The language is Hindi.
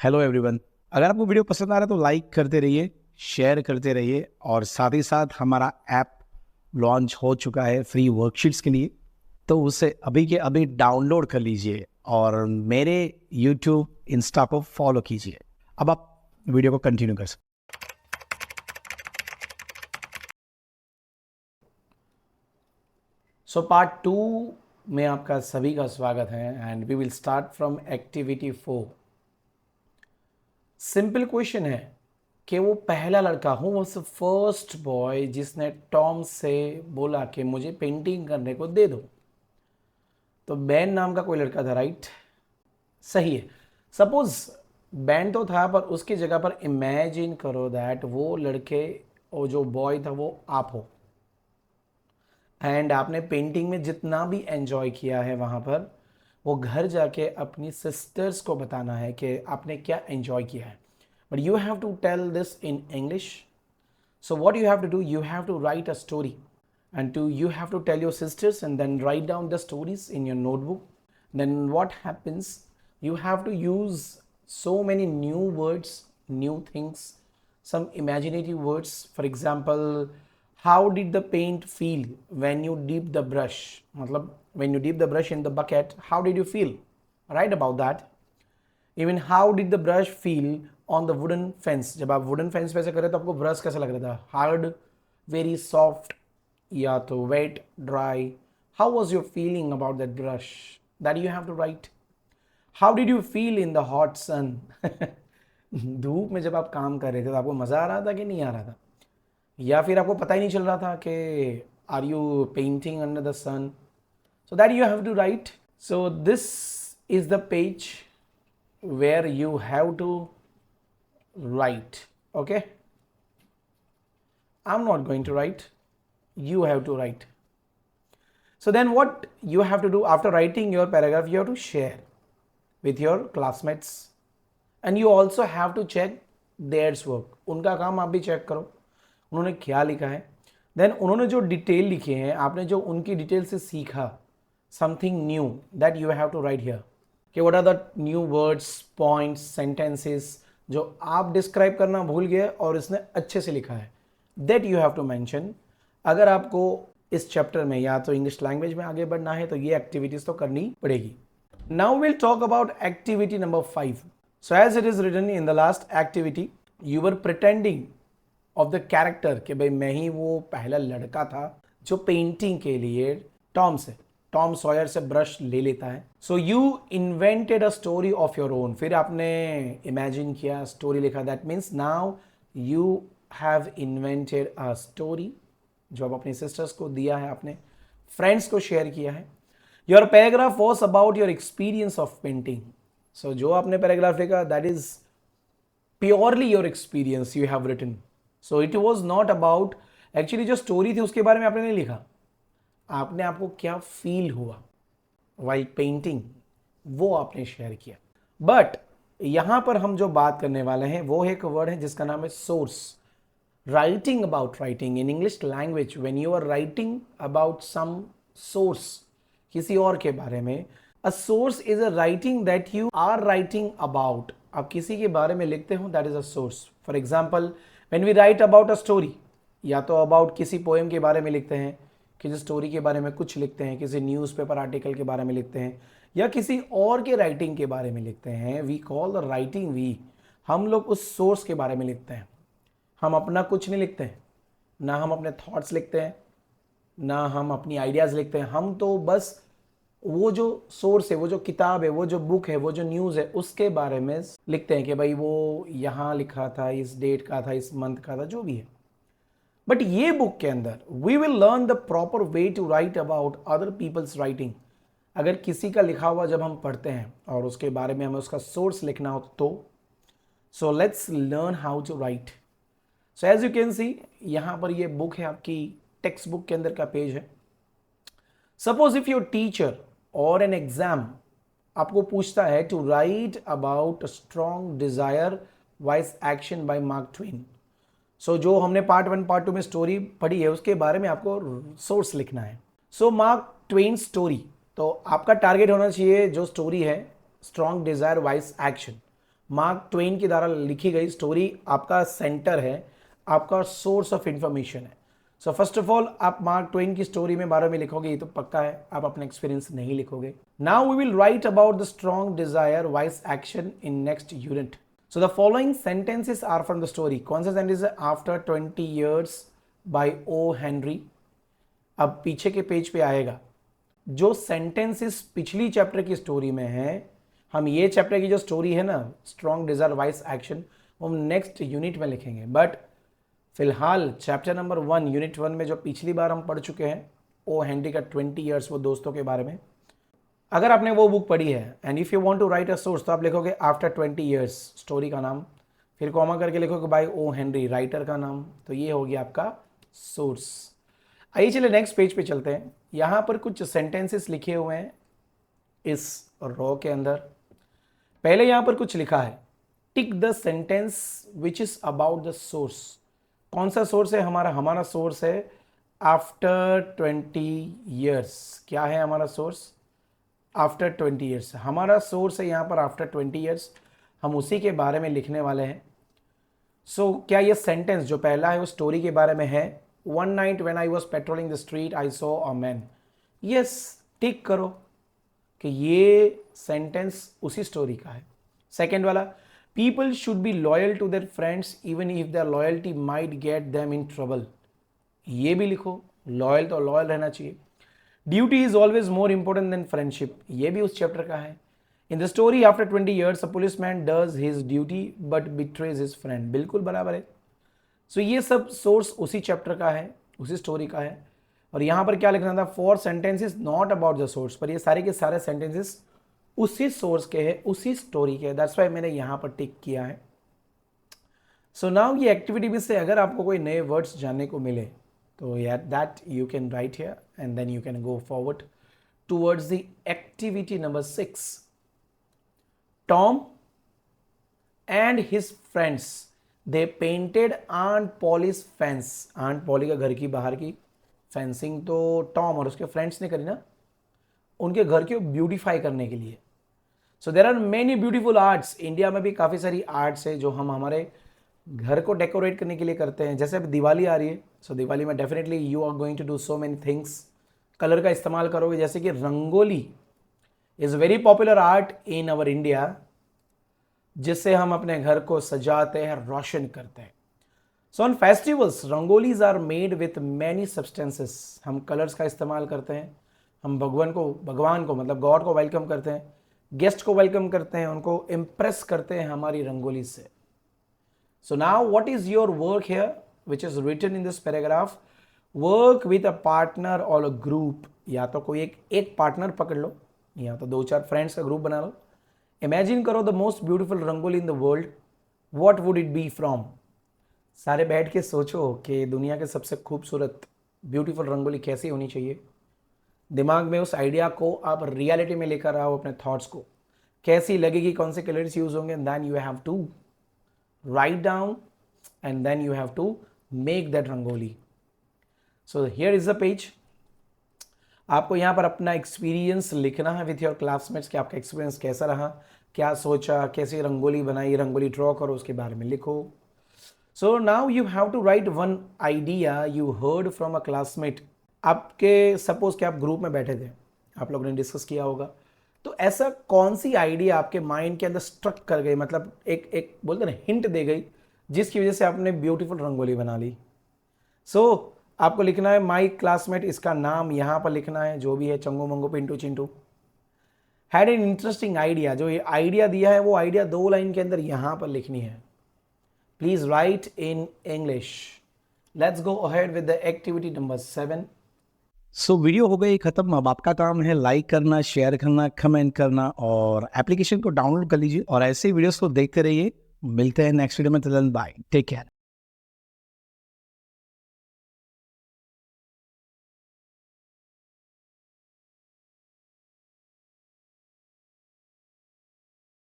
Hello everyone. अगर आपको वीडियो पसंद आ रहा है तो लाइक करते रहिए, शेयर करते रहिए और साथ ही साथ हमारा ऐप लॉन्च हो चुका है फ्री वर्कशीट्स के लिए, तो उसे अभी के अभी डाउनलोड कर लीजिए और मेरे यूट्यूब इंस्टा को फॉलो कीजिए। अब आप वीडियो को कंटिन्यू कर सकते। सो पार्ट 2 में आपका सभी का स्वागत है and we will start from activity 4। Simple question है कि वो पहला लड़का हूँ, वो फर्स्ट बॉय जिसने टॉम से बोला कि मुझे पेंटिंग करने को दे दो। तो बैन नाम का कोई लड़का था, राइट? सही है। सपोज बैन तो था, पर उसकी जगह पर इमेजिन करो दैट वो लड़के और जो बॉय था वो आप हो, एंड आपने पेंटिंग में जितना भी एंजॉय किया है वहाँ पर वो घर जाके अपनी सिस्टर्स को बताना है कि आपने क्या एंजॉय किया है। But you have to tell this in English. So what you have to do, you have to write a story and you have to tell your sisters and then write down the stories in your notebook. Then what happens, you have to use so many new words, new things, some imaginative words. For example, how did the paint feel when you dip the brush? Matlab, when you dip the brush in the bucket, how did you feel? Write about that. Even how did the brush feel on the wooden fence? जब आप वुडन फेंस पे से करें तो आपको ब्रश कैसा लग रहा था? हार्ड, वेरी सॉफ्ट, या तो wet, dry? How was your feeling about that brush? That you have to write. How did you feel in the hot sun? धूप में जब आप काम कर रहे थे तो आपको मज़ा आ रहा था कि नहीं आ रहा था? या फिर आपको पता ही नहीं चल रहा था कि are you painting under the sun? So that you have to write. So this is the page where you have to write. Okay, I'm not going to write, you have to write. So then what you have to do after writing your paragraph, you have to share with your classmates and you also have to check theirs work. उनका काम आप भी चेक करो, उन्होंने क्या लिखा है। देन उन्होंने जो डिटेल लिखे हैं, आपने जो उनकी डिटेल से सीखा, something new, that you have to write here कि what are the new words, points, sentences जो आप डिस्क्राइब करना भूल गए और इसने अच्छे से लिखा है, that you have to mention. अगर आपको इस चैप्टर में या तो इंग्लिश लैंग्वेज में आगे बढ़ना है तो ये एक्टिविटीज तो करनी पड़ेगी। Now will talk about activity number 5। So as it is written in the last activity, you were pretending of the character कि भाई मैं ही वो पहला लड़का था जो पेंटिंग के लिए टॉम सॉयर से ब्रश ले लेता है। So you invented a story of your own. फिर आपने इमेजिन किया, स्टोरी लिखा। That means now you have invented a story जो आप अपनी सिस्टर्स को दिया है, अपने फ्रेंड्स को शेयर किया है। Your paragraph was about your experience of painting. So जो आपने पैराग्राफ लिखा that is purely your experience you have written. So it was not about, actually जो स्टोरी थी उसके बारे में आपने नहीं लिखा, आपने आपको क्या फील हुआ वाइल पेंटिंग वो आपने शेयर किया। बट यहां पर हम जो बात करने वाले हैं वो एक वर्ड है जिसका नाम है source. Writing about writing in English language, when you are writing about some source, किसी और के बारे में, a source is a writing that you are writing about. आप किसी के बारे में लिखते हो, that is a source. For example, when we write about a story, या तो अबाउट किसी पोएम के बारे में लिखते हैं, किसी स्टोरी के बारे में कुछ लिखते हैं, किसी न्यूज़पेपर आर्टिकल के बारे में लिखते हैं, या किसी और के राइटिंग के बारे में लिखते हैं, we call the writing we. हम लोग उस सोर्स के बारे में लिखते हैं, हम अपना कुछ नहीं लिखते हैं, ना हम अपने थॉट्स लिखते हैं, ना हम अपनी आइडियाज़ लिखते हैं। हम तो बस वो जो सोर्स है, वो जो किताब है, वो जो बुक है, वो जो न्यूज़ है, उसके बारे में लिखते हैं कि भाई वो यहाँ लिखा था, इस डेट का था, इस मंथ का था, जो भी है। बट ये बुक के अंदर we will learn the proper way to write about other people's writing. अगर किसी का लिखा हुआ जब हम पढ़ते हैं और उसके बारे में हमें उसका सोर्स लिखना हो तो so let's learn how to write. So as you can see, यहां पर ये बुक है, आपकी टेक्स्ट बुक के अंदर का पेज है। Suppose if your teacher or an exam आपको पूछता है to write about strong desire wise action by Mark Twain. So जो हमने पार्ट 1 पार्ट 2 में स्टोरी पढ़ी है उसके बारे में आपको सोर्स लिखना है। सो मार्क ट्वेन स्टोरी, तो आपका टारगेट होना चाहिए जो स्टोरी है, strong desire wise action. Mark Twain के द्वारा लिखी गई स्टोरी आपका सेंटर है, आपका सोर्स ऑफ इंफॉर्मेशन है. सो फर्स्ट ऑफ ऑल आप मार्क ट्वेन की स्टोरी में बारे में लिखोगे, ये तो पक्का है, आप अपना एक्सपीरियंस नहीं लिखोगे. Now we will write about the strong desire vice action in next unit. So the following sentences are from the story. कौन सा सेंटेंस है? After 20 years by O Henry. अब पीछे के पेज पे आएगा जो सेंटेंसेस पिछली चैप्टर की स्टोरी में है. हम ये चैप्टर की जो स्टोरी है ना, स्ट्रॉन्ग डिजायर वाइस एक्शन, वो हम नेक्स्ट यूनिट में लिखेंगे. बट फिलहाल चैप्टर नंबर 1 यूनिट 1 में जो पिछली बार हम पढ़ चुके हैं ओ हेनरी का 20 years वो दोस्तों के बारे में, अगर आपने वो बुक पढ़ी है and if you want to write a source, तो आप लिखोगे आफ्टर 20 years स्टोरी का नाम, फिर कॉमा करके लिखोगे बाय ओ हेनरी राइटर का नाम. तो ये हो गया आपका सोर्स. आइए चलिए नेक्स्ट पेज पे चलते हैं. यहाँ पर कुछ सेंटेंसेस लिखे हुए हैं इस रो के अंदर. पहले यहाँ पर कुछ लिखा है, tick the sentence which is about the source. कौन सा सोर्स है हमारा? हमारा सोर्स है आफ्टर 20 years. क्या है हमारा सोर्स? After 20 years. हमारा सोर्स है यहाँ पर आफ्टर 20 years. हम उसी के बारे में लिखने वाले हैं. सो क्या ये सेंटेंस जो पहला है वो स्टोरी के बारे में है? One night when I was patrolling the street I saw a man. Yes, tick करो कि ये सेंटेंस उसी स्टोरी का है. सेकेंड वाला, people should be loyal to their friends even if their loyalty might get them in trouble. ये भी लिखो, लॉयल तो लॉयल रहना चाहिए. Duty is always more important than friendship. ये भी उस चैप्टर का है. In the story after 20 years a policeman does his duty but betrays his friend. बिल्कुल बराबर है. सो ये सब सोर्स उसी चैप्टर का है, उसी स्टोरी का है. और यहाँ पर क्या लिखना था? 4 sentences not about the source. पर ये सारे के सारे सेंटेंसेस उसी सोर्स के हैं, उसी स्टोरी के हैं. दैट्स वाई मैंने यहाँ पर टिक किया है. सो नाउ ये एक्टिविटी में से अगर आपको कोई नए वर्ड्स जानने को मिले तो यार that you can write here and then you can go forward towards the activity number 6. Tom and his friends they painted aunt Polly's fence. Aunt Polly का घर की बाहर की फेंसिंग तो टॉम और उसके फ्रेंड्स ने करी ना, उनके घर को ब्यूटीफाई करने के लिए. So there are many beautiful arts. India में भी काफ़ी सारी आर्ट्स है जो हम हमारे घर को डेकोरेट करने के लिए करते हैं. जैसे अभी दिवाली आ रही है, सो दिवाली में definitely you are going to do so many things. Colour का इस्तेमाल करोगे, जैसे कि rangoli is very popular art in our India, जिससे हम अपने घर को सजाते हैं, रोशन करते हैं. So on festivals rangolis are made with many substances. हम कलर्स का इस्तेमाल करते हैं. हम भगवान को मतलब गॉड को वेलकम करते हैं, गेस्ट को वेलकम करते हैं, उनको इम्प्रेस करते हैं हमारी रंगोली से. So now what is your work here which is written in this paragraph? Work with a partner और अ ग्रुप. या तो कोई एक पार्टनर पकड़ लो, या तो 2-4 फ्रेंड्स का ग्रुप बना लो. इमेजिन करो the most beautiful rangoli in the world. What would it be from? सारे बैठ के सोचो कि दुनिया के सबसे खूबसूरत ब्यूटीफुल रंगोली कैसी होनी चाहिए. दिमाग में उस आइडिया को आप रियलिटी में लेकर आओ, अपने थॉट्स को कैसी लगेगी, कौन से कलर्स यूज होंगे. Then you have to write down and then you have to make that rangoli. So here is the page. आपको यहाँ पर अपना एक्सपीरियंस लिखना है विथ योर क्लासमेट्स कि आपका एक्सपीरियंस कैसा रहा, क्या सोचा, कैसी रंगोली बनाई, रंगोली ड्रॉ करो, उसके बारे में लिखो. So now you have to write one idea you heard from a classmate. आपके सपोज कि आप ग्रुप में बैठे थे, आप लोगों ने डिस्कस किया होगा, तो ऐसा कौन सी आइडिया आपके माइंड के अंदर स्ट्रक कर गई, मतलब एक बोलते ना हिंट दे गई, जिसकी वजह से आपने ब्यूटीफुल रंगोली बना ली. सो आपको लिखना है माई क्लासमेट, इसका नाम यहाँ पर लिखना है, जो भी है, Changu Mangu Pintu Chintu had an interesting idea. जो ये आइडिया दिया है वो आइडिया 2 लाइन के अंदर यहाँ पर लिखनी है. Please right in English. Let's go ahead with the activity number 7. So video हो गई खत्म. अब आपका काम है लाइक करना, शेयर करना, कमेंट करना और एप्लीकेशन को डाउनलोड कर लीजिए और ऐसे वीडियोस को देखते रहिए. मिलते हैं नेक्स्ट वीडियो में. Bye, take care.